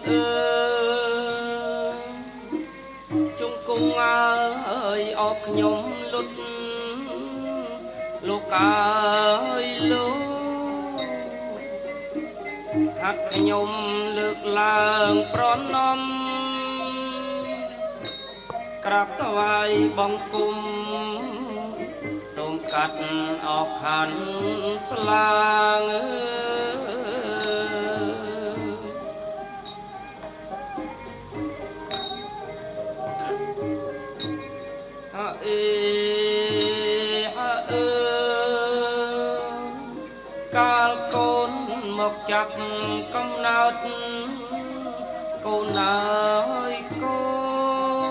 អើជង្គង់អើយអស់ខ្ញុំលុតលោកអើយលោកហាត់ខ្ញុំលើកឡើងប្រណំក្រាបថ្វាយបង្គំសូមកាត់អបហាន់ស្លាងអេអើកាលកូនមកចាប់កំណើតកូនអើយកូន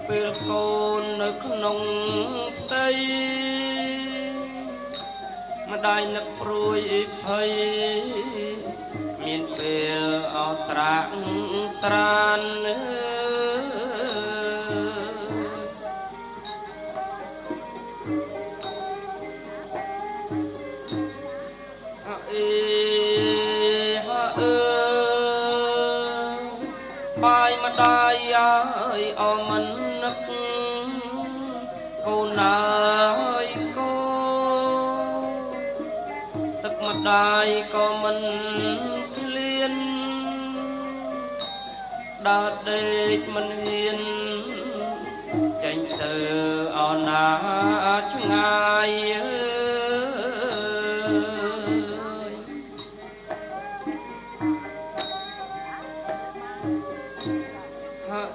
ពេលកូននៅក្នុងផ្ទៃម្ដាយនឹកព្រួយភ័យមានពេលអស្រាកស្រានបាយម្ដាយអើយអមិននឹកកូនអើយកូនទឹកម្ដាយក៏មិនឃ្លានដើរដេកមិនហ៊ានចេញទៅអណាឆ្ងាយ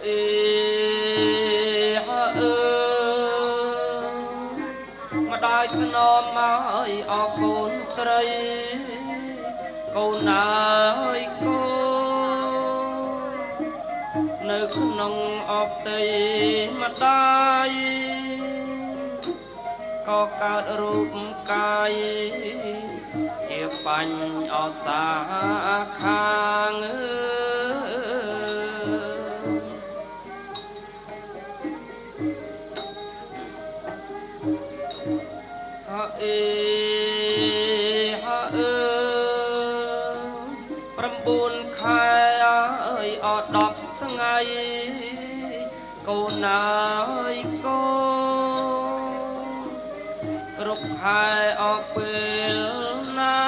អេអើម្ដាយធ្នមមកអរកូនស្រីកូនអើយកូននៅក្នុងអបតីម្ដាយក៏កើតរូបកាយជាបញ្ញអសាខាងអេអើ9ខែអើយអត់10ថ្ងៃកូនអើយកូនគ្រប់ខែអស់ពេលណា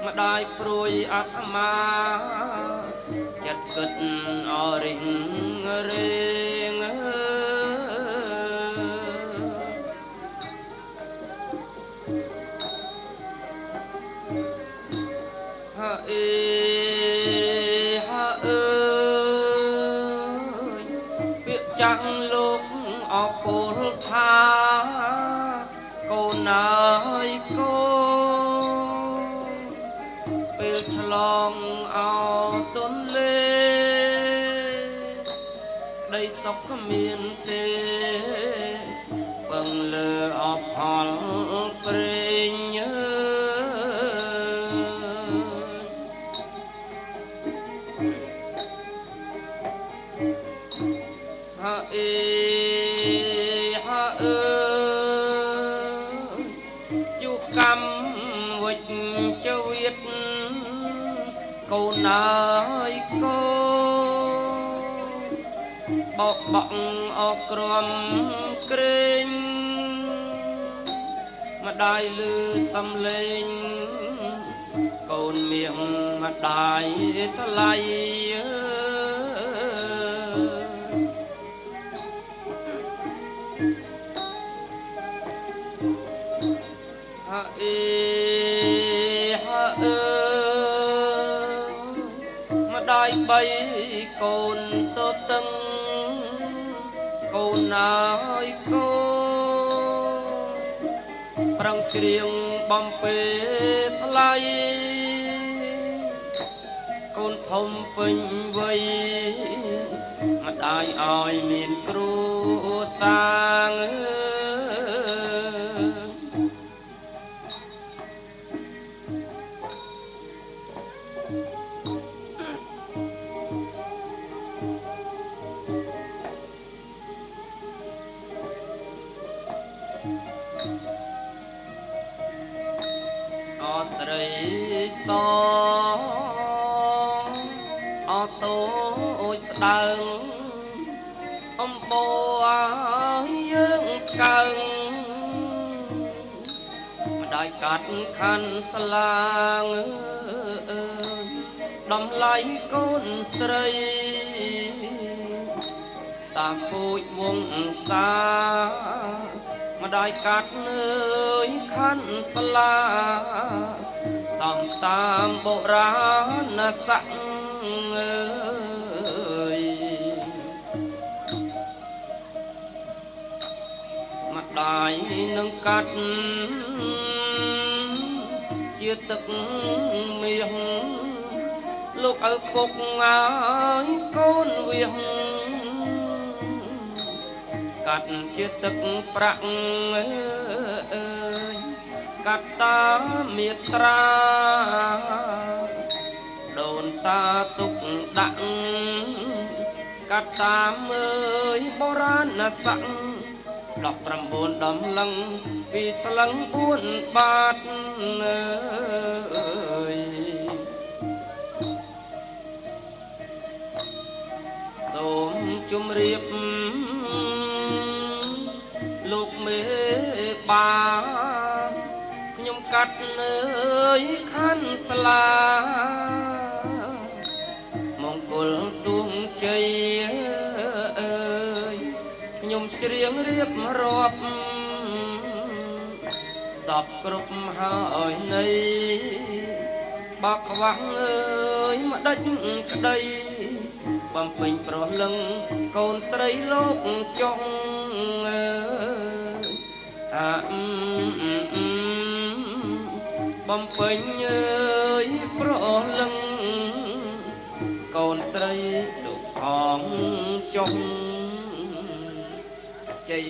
ម្ដាយព្រួយអាត្មាចិត្តគិតអរិញរេងអេអើយពាក្យចាស់លោកអពលថាកូនអើយកូនពេលឆ្លងអោទន្លេដីសុខគ្មានទេពឹងលើអផលព្រេងអេអើជួកម្មវិជ្ជវិទ្យាកូនអើយកូនបោកបក់អកក្រំក្រែងម្ដាយលឺសំឡេងកូនមៀងម្ដាយថ្លៃអេអើម្ដាយបីកូនតតឹងកូនអើយកូនប្រឹងច្រៀងបំពេថ្លៃកូនធំពេញវ័យម្ដាយឲ្យមានគ្រូសាងអស្រី រីសអតូចស្ដើងអំបោឲ្យយើងកើងម្ដាយកាត់ខាន់ស្លាងដំឡៃកូនស្រីតាមពូជវងសាម្ដាយកាត់អើយខាន់ស្លាសំតាមបុរាណស័ក្តិអើយម្ដាយនឹងកាត់ជាទឹកមាសលោកឪពុកឲ្យកូនវាសកាត់ជាទឹកប្រាក់អើយកាត់តាមេត្រាដូនតាទុកដាក់កាត់តាមអើយបុរាណស័ក្តិ19ដំឡឹងពីស្លឹង4បាតអើយសូមជម្រាបលោកមេបាខ្ញុំកាត់អើយខាន់ស្លាមង្គលសួងជ័យអើយខ្ញុំច្រៀងរៀបរាប់សពគ្រប់ហើយនៃបកខ្វះអើយម្ដេចក្ដីបំពេញប្រលឹងកូនស្រីលោកចុងអើយបំពេញអើយប្រលឹងកូនស្រីលោកផងចុង